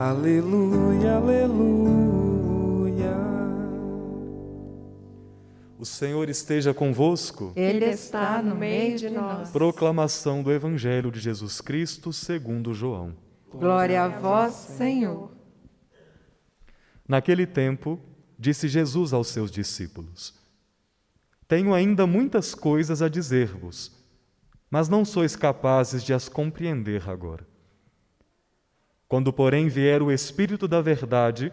Aleluia, aleluia. O Senhor esteja convosco. Ele está no meio de nós. Proclamação do Evangelho de Jesus Cristo segundo João. Glória a vós, Senhor. Naquele tempo, disse Jesus aos seus discípulos: Tenho ainda muitas coisas a dizer-vos, mas não sois capazes de as compreender agora. Quando, porém, vier o Espírito da verdade,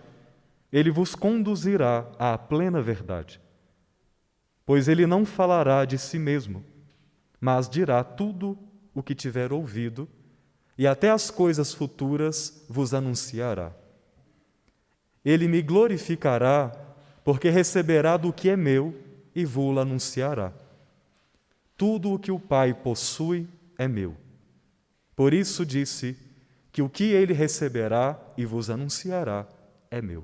ele vos conduzirá à plena verdade. Pois ele não falará de si mesmo, mas dirá tudo o que tiver ouvido, e até as coisas futuras vos anunciará. Ele me glorificará, porque receberá do que é meu e vô-lo anunciará. Tudo o que o Pai possui é meu. Por isso disse que o que ele receberá e vos anunciará é meu.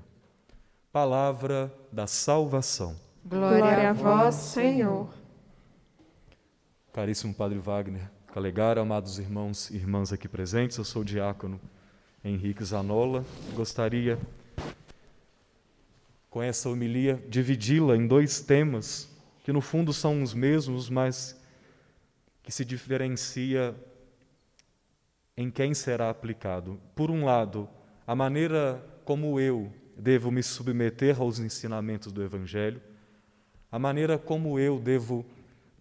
Palavra da salvação. Glória a vós, Senhor. Caríssimo Padre Wagner Calegari, amados irmãos e irmãs aqui presentes, eu sou o diácono Henrique Zanola. Gostaria, com essa homilia, dividi-la em dois temas, que no fundo são os mesmos, mas que se diferencia em quem será aplicado. Por um lado, a maneira como eu devo me submeter aos ensinamentos do Evangelho, a maneira como eu devo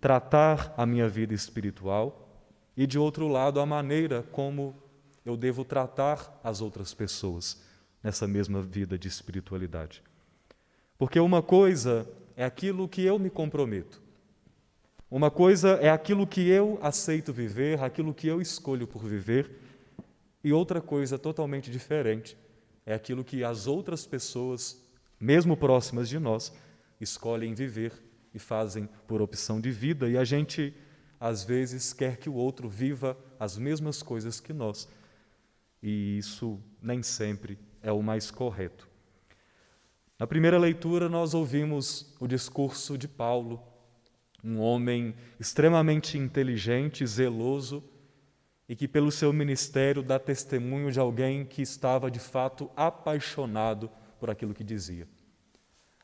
tratar a minha vida espiritual e, de outro lado, a maneira como eu devo tratar as outras pessoas nessa mesma vida de espiritualidade. Porque uma coisa é aquilo que eu me comprometo, uma coisa é aquilo que eu aceito viver, aquilo que eu escolho por viver, e outra coisa totalmente diferente é aquilo que as outras pessoas, mesmo próximas de nós, escolhem viver e fazem por opção de vida, e a gente, às vezes, quer que o outro viva as mesmas coisas que nós, e isso nem sempre é o mais correto. Na primeira leitura, nós ouvimos o discurso de Paulo, um homem extremamente inteligente, zeloso, e que pelo seu ministério dá testemunho de alguém que estava de fato apaixonado por aquilo que dizia.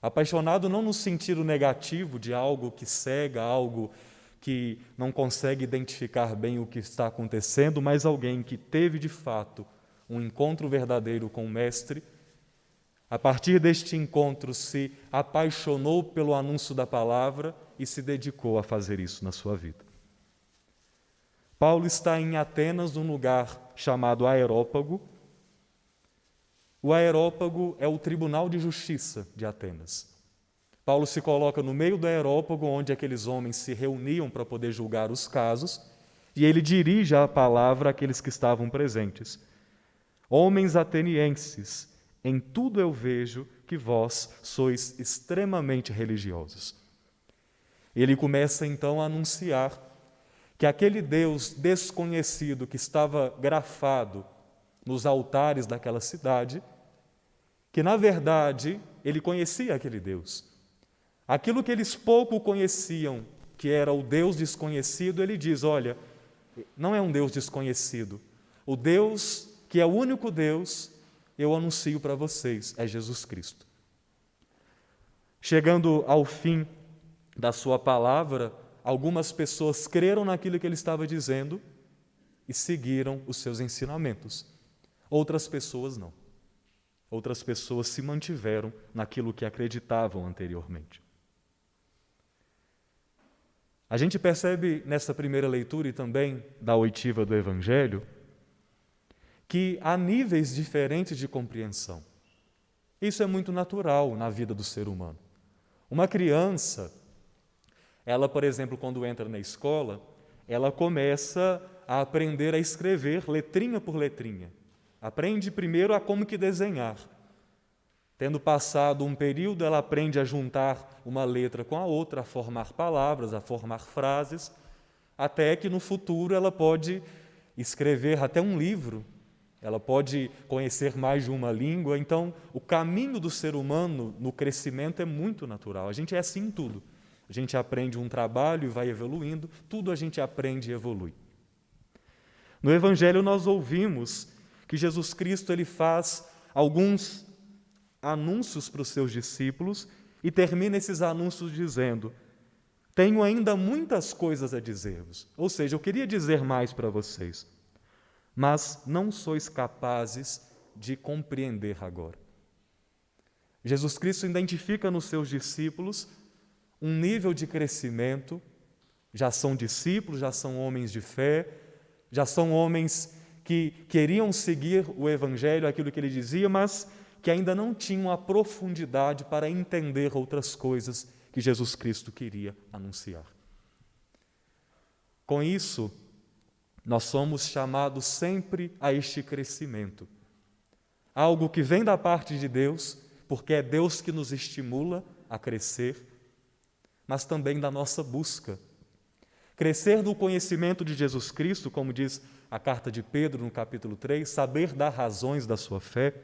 Apaixonado não no sentido negativo de algo que cega, algo que não consegue identificar bem o que está acontecendo, mas alguém que teve de fato um encontro verdadeiro com o Mestre. A partir deste encontro se apaixonou pelo anúncio da palavra e se dedicou a fazer isso na sua vida. Paulo está em Atenas, num lugar chamado Areópago. O Areópago é o Tribunal de Justiça de Atenas. Paulo se coloca no meio do Areópago, onde aqueles homens se reuniam para poder julgar os casos, e ele dirige a palavra àqueles que estavam presentes. Homens atenienses, em tudo eu vejo que vós sois extremamente religiosos. Ele começa então a anunciar que aquele Deus desconhecido que estava grafado nos altares daquela cidade, que na verdade ele conhecia aquele Deus. Aquilo que eles pouco conheciam, que era o Deus desconhecido, ele diz: olha, não é um Deus desconhecido. O Deus que é o único Deus, eu anuncio para vocês, é Jesus Cristo. Chegando ao fim da sua palavra, algumas pessoas creram naquilo que ele estava dizendo e seguiram os seus ensinamentos. Outras pessoas não. Outras pessoas se mantiveram naquilo que acreditavam anteriormente. A gente percebe nessa primeira leitura e também da oitiva do Evangelho que há níveis diferentes de compreensão. Isso é muito natural na vida do ser humano. Uma criança, ela, por exemplo, quando entra na escola, ela começa a aprender a escrever letrinha por letrinha. Aprende primeiro a como que desenhar. Tendo passado um período, ela aprende a juntar uma letra com a outra, a formar palavras, a formar frases, até que no futuro ela pode escrever até um livro, ela pode conhecer mais de uma língua. Então, o caminho do ser humano no crescimento é muito natural. A gente é assim em tudo. A gente aprende um trabalho e vai evoluindo, tudo a gente aprende e evolui. No Evangelho nós ouvimos que Jesus Cristo ele faz alguns anúncios para os seus discípulos e termina esses anúncios dizendo: tenho ainda muitas coisas a dizer-vos. Ou seja, eu queria dizer mais para vocês, mas não sois capazes de compreender agora. Jesus Cristo identifica nos seus discípulos um nível de crescimento, já são discípulos, já são homens de fé, já são homens que queriam seguir o Evangelho, aquilo que ele dizia, mas que ainda não tinham a profundidade para entender outras coisas que Jesus Cristo queria anunciar. Com isso, nós somos chamados sempre a este crescimento. Algo que vem da parte de Deus, porque é Deus que nos estimula a crescer, mas também da nossa busca. Crescer no conhecimento de Jesus Cristo, como diz a carta de Pedro no capítulo 3, saber dar razões da sua fé,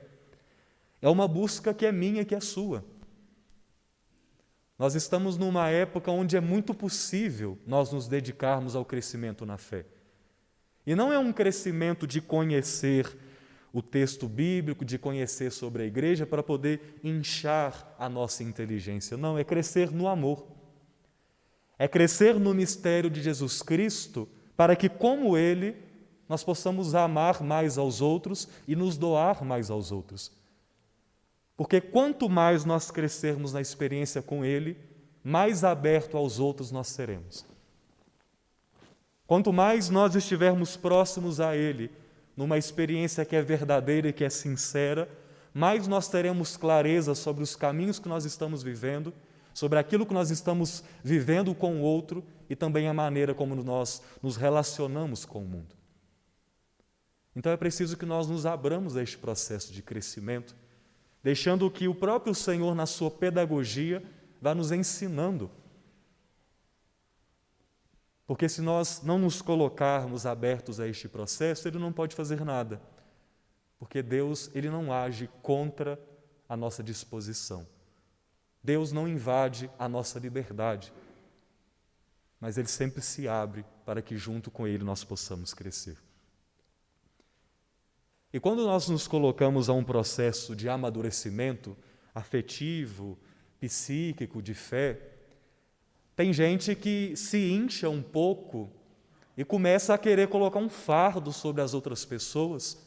é uma busca que é minha e que é sua. Nós estamos numa época onde é muito possível nós nos dedicarmos ao crescimento na fé. E não é um crescimento de conhecer o texto bíblico, de conhecer sobre a igreja para poder inchar a nossa inteligência. Não, é crescer no amor. É crescer no mistério de Jesus Cristo para que, como Ele, nós possamos amar mais aos outros e nos doar mais aos outros. Porque quanto mais nós crescermos na experiência com Ele, mais aberto aos outros nós seremos. Quanto mais nós estivermos próximos a Ele, numa experiência que é verdadeira e que é sincera, mais nós teremos clareza sobre os caminhos que nós estamos vivendo, sobre aquilo que nós estamos vivendo com o outro e também a maneira como nós nos relacionamos com o mundo. Então é preciso que nós nos abramos a este processo de crescimento, deixando que o próprio Senhor, na sua pedagogia, vá nos ensinando. Porque se nós não nos colocarmos abertos a este processo, Ele não pode fazer nada. Porque Deus, Ele não age contra a nossa disposição. Deus não invade a nossa liberdade, mas Ele sempre se abre para que junto com Ele nós possamos crescer. E quando nós nos colocamos a um processo de amadurecimento afetivo, psíquico, de fé, tem gente que se incha um pouco e começa a querer colocar um fardo sobre as outras pessoas.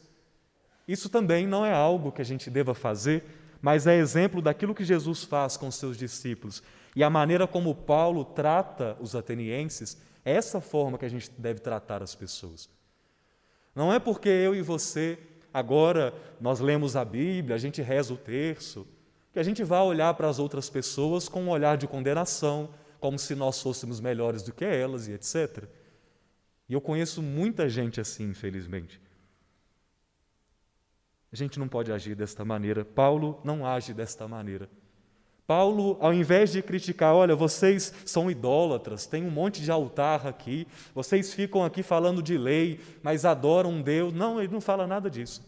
Isso também não é algo que a gente deva fazer, mas é exemplo daquilo que Jesus faz com os seus discípulos. E a maneira como Paulo trata os atenienses, é essa forma que a gente deve tratar as pessoas. Não é porque eu e você, agora nós lemos a Bíblia, a gente reza o terço, que a gente vai olhar para as outras pessoas com um olhar de condenação, como se nós fôssemos melhores do que elas e etc. E eu conheço muita gente assim, infelizmente. A gente não pode agir desta maneira. Paulo não age desta maneira. Paulo, ao invés de criticar, olha, vocês são idólatras, tem um monte de altar aqui, vocês ficam aqui falando de lei, mas adoram um Deus. Não, ele não fala nada disso.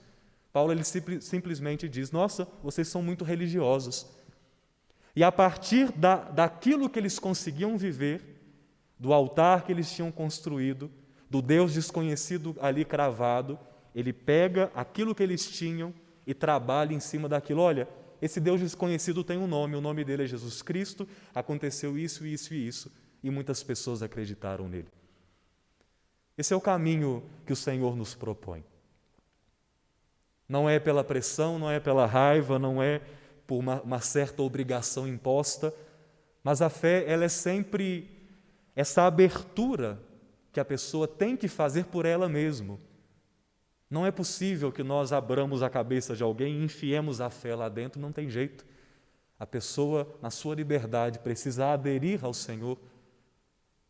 Paulo ele simplesmente diz, nossa, vocês são muito religiosos. E a partir daquilo que eles conseguiam viver, do altar que eles tinham construído, do Deus desconhecido ali cravado, ele pega aquilo que eles tinham e trabalha em cima daquilo. Olha, esse Deus desconhecido tem um nome, o nome dele é Jesus Cristo, aconteceu isso, isso e isso, e muitas pessoas acreditaram nele. Esse é o caminho que o Senhor nos propõe. Não é pela pressão, não é pela raiva, não é por uma certa obrigação imposta, mas a fé ela é sempre essa abertura que a pessoa tem que fazer por ela mesma. Não é possível que nós abramos a cabeça de alguém e enfiemos a fé lá dentro, não tem jeito. A pessoa, na sua liberdade, precisa aderir ao Senhor,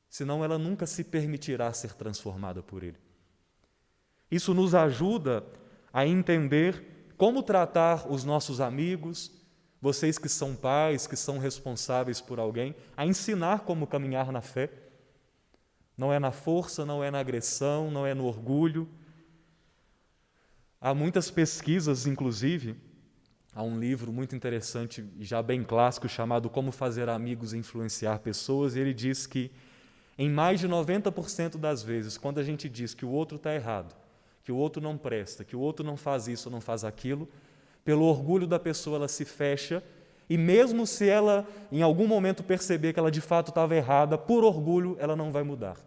senão ela nunca se permitirá ser transformada por Ele. Isso nos ajuda a entender como tratar os nossos amigos, vocês que são pais, que são responsáveis por alguém, a ensinar como caminhar na fé. Não é na força, não é na agressão, não é no orgulho. Há muitas pesquisas, inclusive, há um livro muito interessante e já bem clássico chamado Como Fazer Amigos e Influenciar Pessoas, e ele diz que em mais de 90% das vezes, quando a gente diz que o outro está errado, que o outro não presta, que o outro não faz isso ou não faz aquilo, Pelo orgulho da pessoa, ela se fecha, e mesmo se ela, em algum momento, perceber que ela de fato estava errada, por orgulho, ela não vai mudar.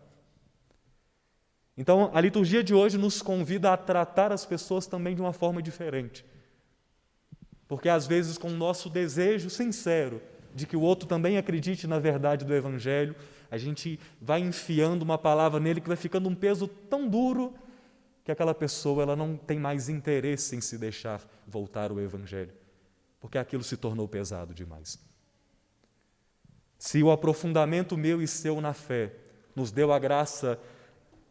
Então, a liturgia de hoje nos convida a tratar as pessoas também de uma forma diferente. Porque, às vezes, com o nosso desejo sincero de que o outro também acredite na verdade do Evangelho, a gente vai enfiando uma palavra nele que vai ficando um peso tão duro que aquela pessoa ela não tem mais interesse em se deixar voltar ao Evangelho, porque aquilo se tornou pesado demais. Se o aprofundamento meu e seu na fé nos deu a graça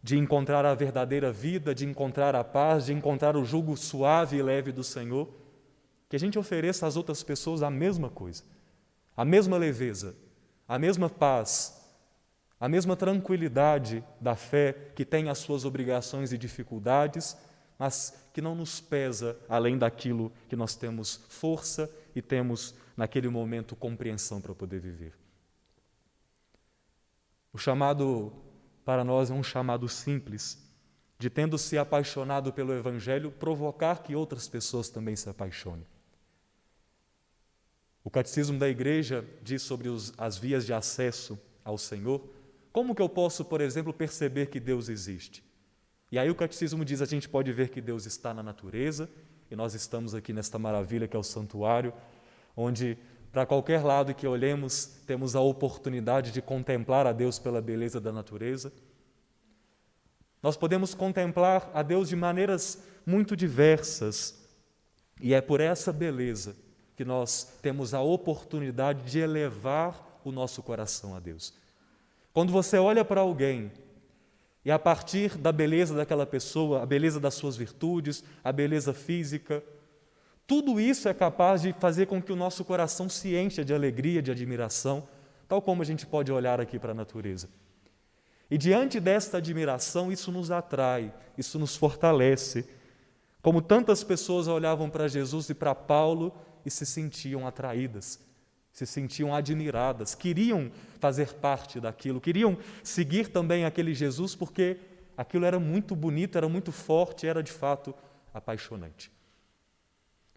de encontrar a verdadeira vida, de encontrar a paz, de encontrar o jugo suave e leve do Senhor, que a gente ofereça às outras pessoas a mesma coisa, a mesma leveza, a mesma paz, a mesma tranquilidade da fé que tem as suas obrigações e dificuldades, mas que não nos pesa além daquilo que nós temos força e temos, naquele momento, compreensão para poder viver. O chamado para nós é um chamado simples, de tendo se apaixonado pelo Evangelho, provocar que outras pessoas também se apaixonem. O Catecismo da Igreja diz sobre as vias de acesso ao Senhor. Como que eu posso, por exemplo, perceber que Deus existe? E aí o Catecismo diz, a gente pode ver que Deus está na natureza, e nós estamos aqui nesta maravilha que é o santuário, onde, para qualquer lado que olhemos, temos a oportunidade de contemplar a Deus pela beleza da natureza. Nós podemos contemplar a Deus de maneiras muito diversas, e é por essa beleza que nós temos a oportunidade de elevar o nosso coração a Deus. Quando você olha para alguém e a partir da beleza daquela pessoa, a beleza das suas virtudes, a beleza física, tudo isso é capaz de fazer com que o nosso coração se encha de alegria, de admiração, tal como a gente pode olhar aqui para a natureza. E diante desta admiração, isso nos atrai, isso nos fortalece. Como tantas pessoas olhavam para Jesus e para Paulo e se sentiam atraídas, se sentiam admiradas, queriam fazer parte daquilo, queriam seguir também aquele Jesus, porque aquilo era muito bonito, era muito forte, era de fato apaixonante.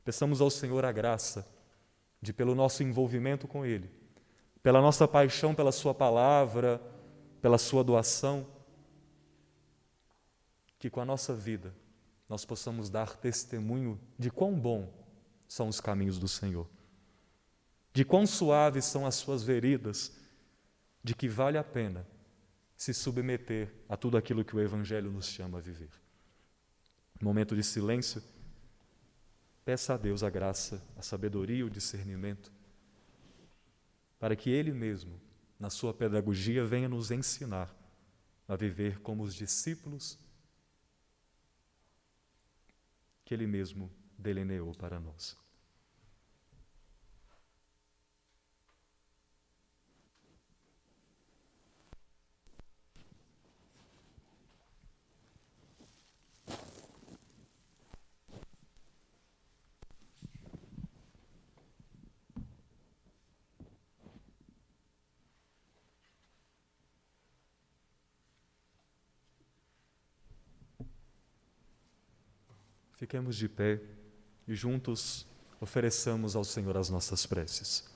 Peçamos ao Senhor a graça de, pelo nosso envolvimento com Ele, pela nossa paixão pela Sua palavra, pela Sua doação, que com a nossa vida nós possamos dar testemunho de quão bom são os caminhos do Senhor, de quão suaves são as suas veredas, de que vale a pena se submeter a tudo aquilo que o Evangelho nos chama a viver. Momento de silêncio, peça a Deus a graça, a sabedoria e o discernimento, para que Ele mesmo, na sua pedagogia, venha nos ensinar a viver como os discípulos que Ele mesmo delineou para nós. Fiquemos de pé e juntos ofereçamos ao Senhor as nossas preces.